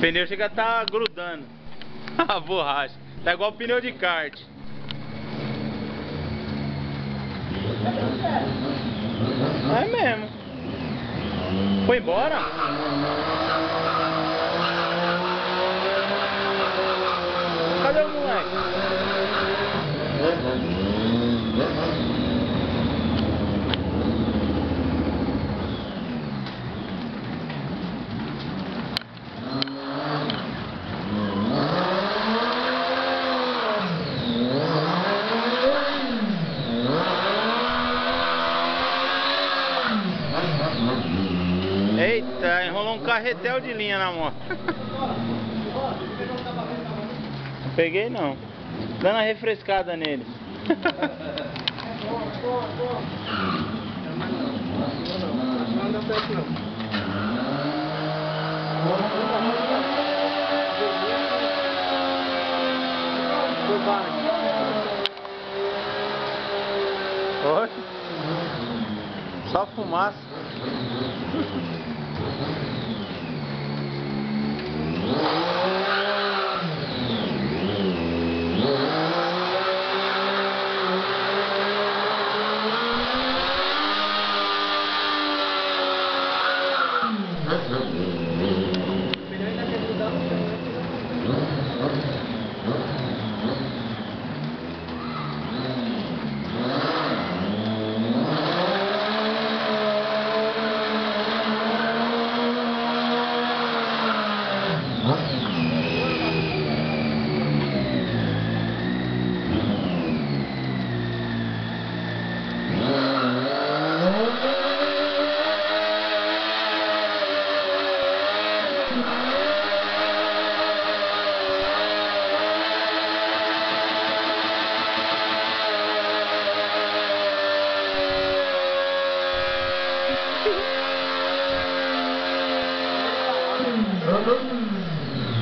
pneu chega a tá grudando. A borracha. Tá igual pneu de kart. É mesmo. Foi embora? Cadê o moleque? Eita, enrolou um carretel de linha na moto. Não peguei não. Dando uma refrescada neles. Não deu certo não. Oi? Só fumaça.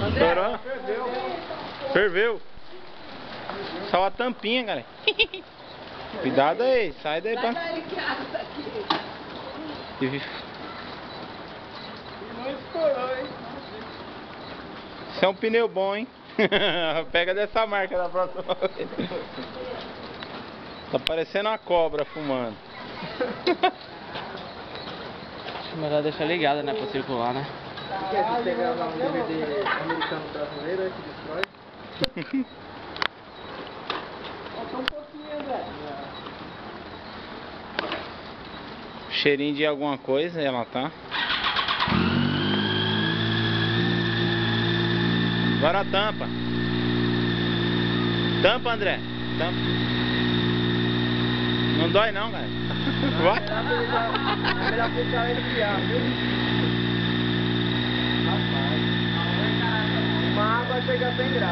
André, Ferveu. Só a tampinha, galera. Cuidado aí, sai daí pra... Não estourou, hein? Isso é um pneu bom, hein? Pega dessa marca da próxima vez. Tá parecendo uma cobra fumando. Acho melhor deixar ligada, né, pra circular, né? que a gente pegar um DVD americano brasileiro que destrói. Falta um pouquinho, velho. Cheirinho de alguma coisa, ela tá. Agora a tampa. Tampa, André. Tampa. Não dói não, cara. Vai. É melhor deixar ele criar, viu? Rapaz. Uma água chega sem graça.